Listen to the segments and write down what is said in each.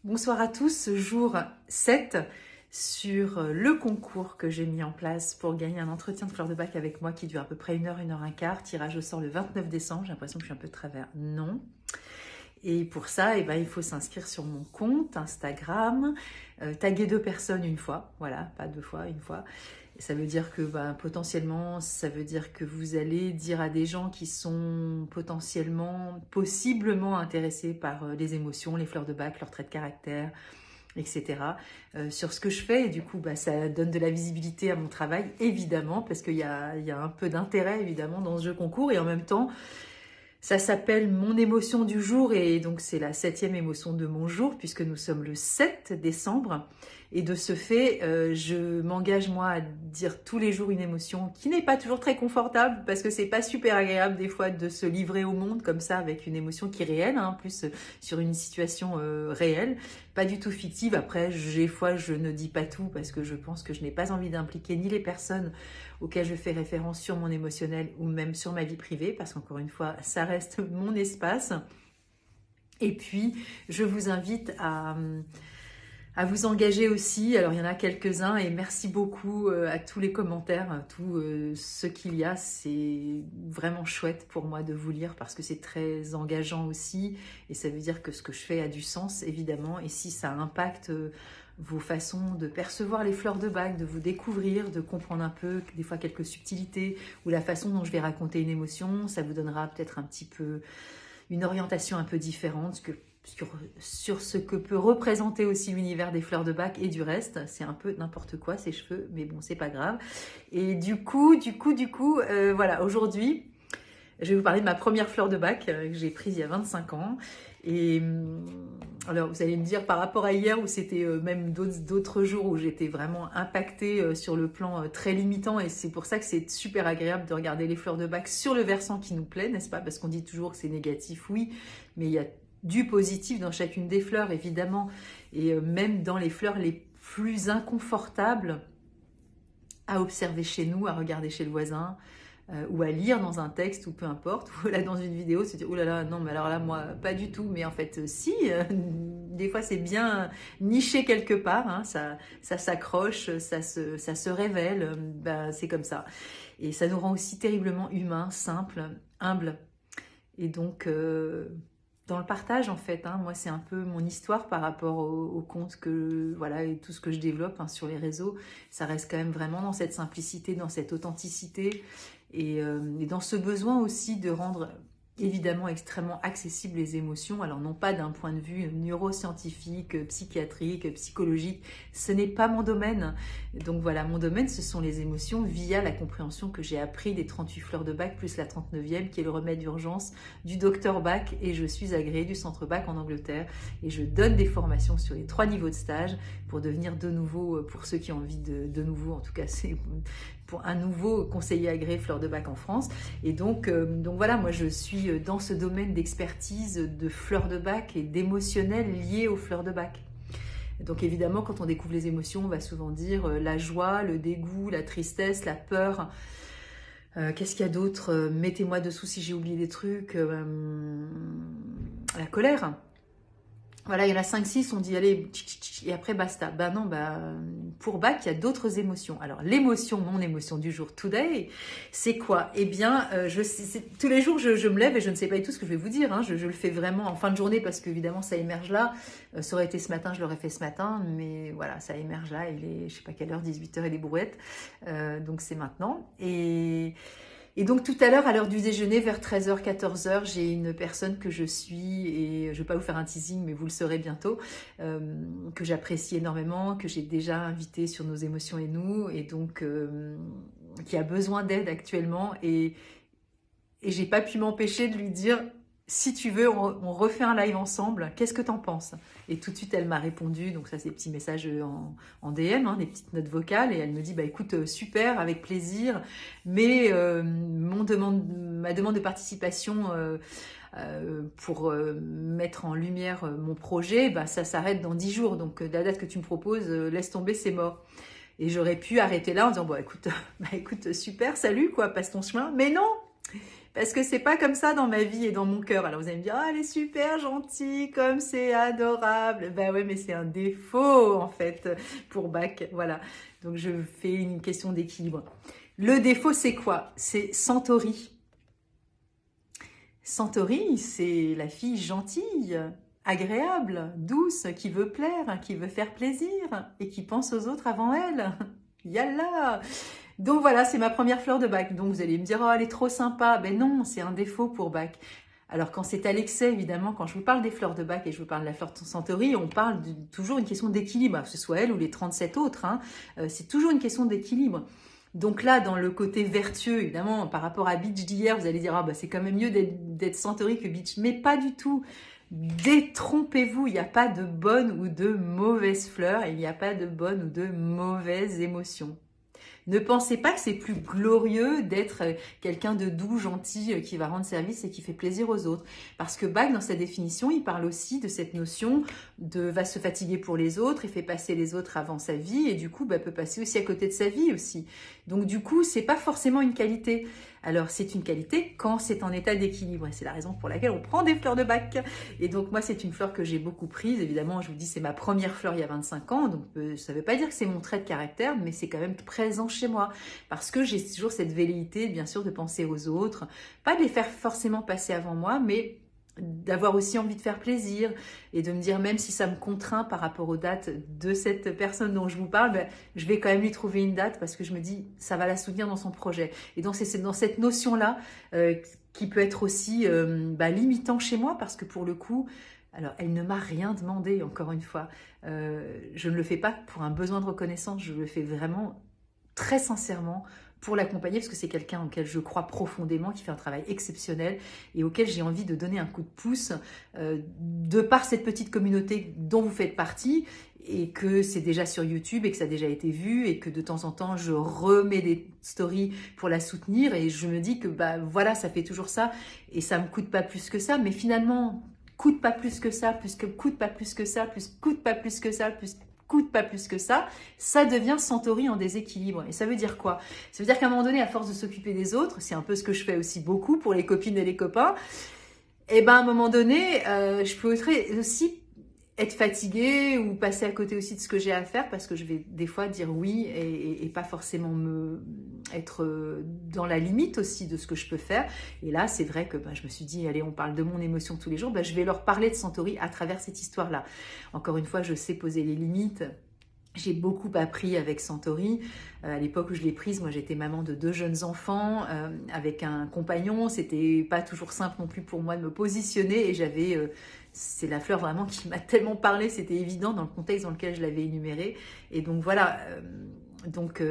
Bonsoir à tous, jour 7 sur le concours que j'ai mis en place pour gagner un entretien de fleurs de bac avec moi qui dure à peu près 1 heure un quart. Tirage au sort le 29 décembre, j'ai l'impression que je suis un peu de travers. Non. Et pour ça, il faut s'inscrire sur mon compte Instagram, taguer 2 personnes une fois, voilà, pas 2 fois, une fois. Et ça veut dire que potentiellement, ça veut dire que vous allez dire à des gens qui sont potentiellement, possiblement intéressés par les émotions, les fleurs de bac, leurs traits de caractère, etc. Sur ce que je fais. Et du coup, ça donne de la visibilité à mon travail, évidemment, parce qu'il y a un peu d'intérêt, évidemment, dans ce jeu concours. Et en même temps, ça s'appelle mon émotion du jour et donc c'est la 7e émotion de mon jour puisque nous sommes le 7 décembre. Et de ce fait, je m'engage moi à dire tous les jours une émotion qui n'est pas toujours très confortable parce que c'est pas super agréable des fois de se livrer au monde comme ça avec une émotion qui est réelle, en plus sur une situation réelle, pas du tout fictive. Après, des fois je ne dis pas tout parce que je pense que je n'ai pas envie d'impliquer ni les personnes auxquelles je fais référence sur mon émotionnel ou même sur ma vie privée parce qu'encore une fois, ça reste mon espace. Et puis, je vous invite à vous engager aussi. Alors, il y en a quelques-uns et merci beaucoup à tous les commentaires, tous ceux qu'il y a. C'est vraiment chouette pour moi de vous lire parce que c'est très engageant aussi et ça veut dire que ce que je fais a du sens, évidemment. Et si ça impacte vos façons de percevoir les fleurs de bac, de vous découvrir, de comprendre un peu des fois quelques subtilités ou la façon dont je vais raconter une émotion, ça vous donnera peut-être un petit peu une orientation un peu différente sur ce que peut représenter aussi l'univers des fleurs de bac et du reste. C'est un peu n'importe quoi ces cheveux, mais bon, c'est pas grave. Et du coup, voilà, aujourd'hui, je vais vous parler de ma première fleur de bac que j'ai prise il y a 25 ans. Et alors, vous allez me dire par rapport à hier où c'était même d'autres jours où j'étais vraiment impactée sur le plan très limitant. Et c'est pour ça que c'est super agréable de regarder les fleurs de bac sur le versant qui nous plaît, n'est-ce pas? Parce qu'on dit toujours que c'est négatif, oui, mais il y a du positif dans chacune des fleurs, évidemment. Et même dans les fleurs les plus inconfortables à observer chez nous, à regarder chez le voisin, ou à lire dans un texte, ou peu importe, ou là dans une vidéo, c'est oh là là, non, mais alors là, moi, pas du tout. Mais en fait, si, des fois, c'est bien niché quelque part, hein, ça s'accroche, ça se révèle, c'est comme ça. Et ça nous rend aussi terriblement humains, simples, humbles. Et donc, dans le partage, en fait, moi, c'est un peu mon histoire par rapport au compte que, voilà, et tout ce que je développe sur les réseaux. Ça reste quand même vraiment dans cette simplicité, dans cette authenticité et dans ce besoin aussi de rendre évidemment extrêmement accessibles les émotions. Alors non pas d'un point de vue neuroscientifique, psychiatrique, psychologique, ce n'est pas mon domaine. Donc voilà, mon domaine ce sont les émotions via la compréhension que j'ai appris des 38 fleurs de bac plus la 39e qui est le remède d'urgence du docteur Bach et je suis agréée du centre Bach en Angleterre et je donne des formations sur les 3 niveaux de stage pour devenir de nouveau, pour ceux qui ont envie de nouveau, en tout cas c'est pour un nouveau conseiller agréé fleurs de bac en France. Et donc voilà, moi je suis dans ce domaine d'expertise de fleurs de bac et d'émotionnel lié aux fleurs de bac. Donc évidemment, quand on découvre les émotions, on va souvent dire la joie, le dégoût, la tristesse, la peur. Qu'est-ce qu'il y a d'autre? Mettez-moi dessous si j'ai oublié des trucs. La colère. Voilà, il y en a 5-6, on dit allez, et après basta. Non, pour Bach, il y a d'autres émotions. Alors, l'émotion, mon émotion du jour, today, c'est quoi? Eh bien, tous les jours, je me lève et je ne sais pas du tout ce que je vais vous dire. Je le fais vraiment en fin de journée parce qu'évidemment, ça émerge là. Ça aurait été ce matin, je l'aurais fait ce matin, mais voilà, ça émerge là. Il est, je sais pas quelle heure, 18h et des brouettes. Donc, c'est maintenant. Et donc tout à l'heure, à l'heure du déjeuner, vers 13h, 14h, j'ai une personne que je suis, et je ne vais pas vous faire un teasing, mais vous le saurez bientôt, que j'apprécie énormément, que j'ai déjà invité sur Nos émotions et nous, et donc qui a besoin d'aide actuellement. Et j'ai pas pu m'empêcher de lui dire, si tu veux, on refait un live ensemble, qu'est-ce que t'en penses? Et tout de suite, elle m'a répondu, donc ça c'est des petits messages en DM, des petites notes vocales, et elle me dit, écoute, super, avec plaisir, mais ma demande de participation pour mettre en lumière mon projet, ça s'arrête dans 10 jours, donc la date que tu me proposes, laisse tomber, c'est mort. Et j'aurais pu arrêter là en disant, écoute, super, salut, quoi, passe ton chemin, mais non! Parce que c'est pas comme ça dans ma vie et dans mon cœur. Alors vous allez me dire, ah, elle est super gentille, comme c'est adorable. Ben ouais, mais c'est un défaut en fait pour Bach. Voilà. Donc je fais une question d'équilibre. Le défaut, c'est quoi? C'est Centauri. Centauri, c'est la fille gentille, agréable, douce, qui veut plaire, qui veut faire plaisir et qui pense aux autres avant elle. Yallah! Donc voilà, c'est ma première fleur de Bach. Donc vous allez me dire, oh, elle est trop sympa. Ben non, c'est un défaut pour Bach. Alors quand c'est à l'excès, évidemment, quand je vous parle des fleurs de Bach et je vous parle de la fleur de Centauri, on parle toujours une question d'équilibre, que ce soit elle ou les 37 autres. Hein. C'est toujours une question d'équilibre. Donc là, dans le côté vertueux, évidemment, par rapport à Beach d'hier, vous allez dire, ah bah c'est quand même mieux d'être Centauri que Beach. Mais pas du tout. Détrompez-vous, il n'y a pas de bonnes ou de mauvaises fleurs, il n'y a pas de bonnes ou de mauvaises émotions. Ne pensez pas que c'est plus glorieux d'être quelqu'un de doux, gentil, qui va rendre service et qui fait plaisir aux autres. Parce que Bach, dans sa définition, il parle aussi de cette notion de va se fatiguer pour les autres, il fait passer les autres avant sa vie et du coup, peut passer aussi à côté de sa vie aussi. Donc du coup, c'est pas forcément une qualité. Alors c'est une qualité quand c'est en état d'équilibre et c'est la raison pour laquelle on prend des fleurs de Bach. Et donc moi c'est une fleur que j'ai beaucoup prise, évidemment je vous dis c'est ma première fleur il y a 25 ans, donc ça ne veut pas dire que c'est mon trait de caractère, mais c'est quand même présent chez moi, parce que j'ai toujours cette velléité bien sûr de penser aux autres, pas de les faire forcément passer avant moi, mais d'avoir aussi envie de faire plaisir et de me dire même si ça me contraint par rapport aux dates de cette personne dont je vous parle, je vais quand même lui trouver une date parce que je me dis ça va la soutenir dans son projet. Et donc c'est dans cette notion-là qui peut être aussi limitant chez moi parce que pour le coup, alors elle ne m'a rien demandé encore une fois. Je ne le fais pas pour un besoin de reconnaissance, je le fais vraiment très sincèrement pour l'accompagner parce que c'est quelqu'un auquel je crois profondément, qui fait un travail exceptionnel et auquel j'ai envie de donner un coup de pouce de par cette petite communauté dont vous faites partie et que c'est déjà sur YouTube et que ça a déjà été vu et que de temps en temps je remets des stories pour la soutenir et je me dis que voilà, ça fait toujours ça et ça me coûte pas plus que ça, mais finalement coûte pas plus que ça, plus que coûte pas plus que ça, plus coûte pas plus que ça, plus coûte pas plus que ça devient Centauri en déséquilibre. Et ça veut dire quoi? Ça veut dire qu'à un moment donné, à force de s'occuper des autres, c'est un peu ce que je fais aussi beaucoup pour les copines et les copains, et à un moment donné, je peux aussi être fatiguée ou passer à côté aussi de ce que j'ai à faire parce que je vais des fois dire oui et pas forcément être dans la limite aussi de ce que je peux faire. Et là, c'est vrai que je me suis dit, allez, on parle de mon émotion tous les jours, je vais leur parler de Centauri à travers cette histoire-là. Encore une fois, je sais poser les limites. J'ai beaucoup appris avec Centauri. À l'époque où je l'ai prise, moi j'étais maman de 2 jeunes enfants avec un compagnon. C'était pas toujours simple non plus pour moi de me positionner et j'avais... c'est la fleur vraiment qui m'a tellement parlé, c'était évident dans le contexte dans lequel je l'avais énumérée. Et donc voilà,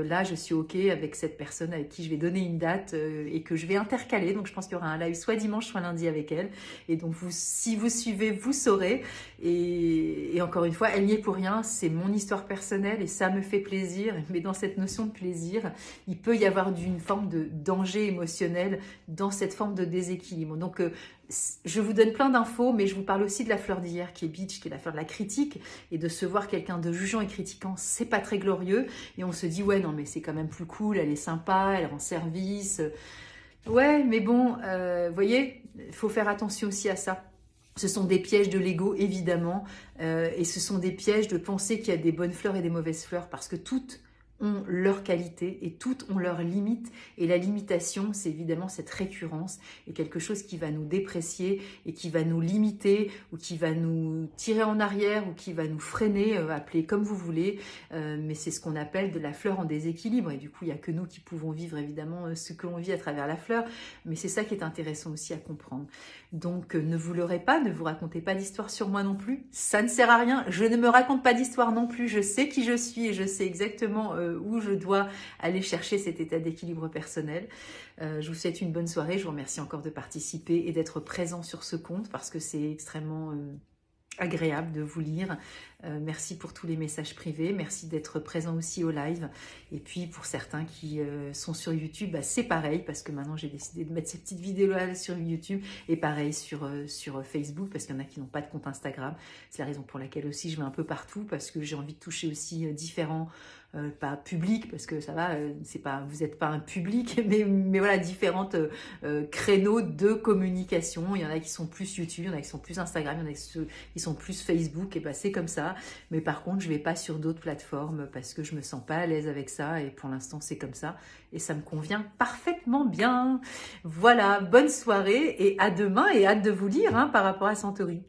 là je suis OK avec cette personne avec qui je vais donner une date et que je vais intercaler. Donc je pense qu'il y aura un live soit dimanche, soit lundi avec elle. Et donc si vous suivez, vous saurez. Et encore une fois, elle n'y est pour rien, c'est mon histoire personnelle et ça me fait plaisir. Mais dans cette notion de plaisir, il peut y avoir une forme de danger émotionnel dans cette forme de déséquilibre. Donc je vous donne plein d'infos, mais je vous parle aussi de la fleur d'hier qui est Beach, qui est la fleur de la critique, et de se voir quelqu'un de jugeant et critiquant, c'est pas très glorieux, et on se dit ouais non mais c'est quand même plus cool, elle est sympa, elle rend service, ouais mais bon, voyez, il faut faire attention aussi à ça. Ce sont des pièges de l'ego évidemment, et ce sont des pièges de penser qu'il y a des bonnes fleurs et des mauvaises fleurs, parce que toutes ont leur qualité et toutes ont leurs limites et la limitation c'est évidemment cette récurrence et quelque chose qui va nous déprécier et qui va nous limiter ou qui va nous tirer en arrière ou qui va nous freiner, appelez comme vous voulez, mais c'est ce qu'on appelle de la fleur en déséquilibre et du coup il n'y a que nous qui pouvons vivre évidemment ce que l'on vit à travers la fleur, mais c'est ça qui est intéressant aussi à comprendre. Donc ne vous leurrez pas, ne vous racontez pas d'histoire sur moi non plus, ça ne sert à rien, je ne me raconte pas d'histoire non plus, je sais qui je suis et je sais exactement où je dois aller chercher cet état d'équilibre personnel. Je vous souhaite une bonne soirée, je vous remercie encore de participer et d'être présent sur ce compte parce que c'est extrêmement agréable de vous lire. Merci pour tous les messages privés. Merci d'être présent aussi au live. Et puis pour certains qui sont sur YouTube, bah, c'est pareil parce que maintenant j'ai décidé de mettre ces petites vidéos-là sur YouTube et pareil sur Facebook parce qu'il y en a qui n'ont pas de compte Instagram. C'est la raison pour laquelle aussi je mets un peu partout parce que j'ai envie de toucher aussi différents pas public parce que ça va, c'est pas, vous n'êtes pas un public, mais voilà, différentes créneaux de communication. Il y en a qui sont plus YouTube, il y en a qui sont plus Instagram, il y en a qui sont plus Facebook, et bah c'est comme ça. Mais par contre, je vais pas sur d'autres plateformes parce que je me sens pas à l'aise avec ça et pour l'instant c'est comme ça et ça me convient parfaitement bien. Voilà, bonne soirée et à demain et hâte de vous lire par rapport à Santori.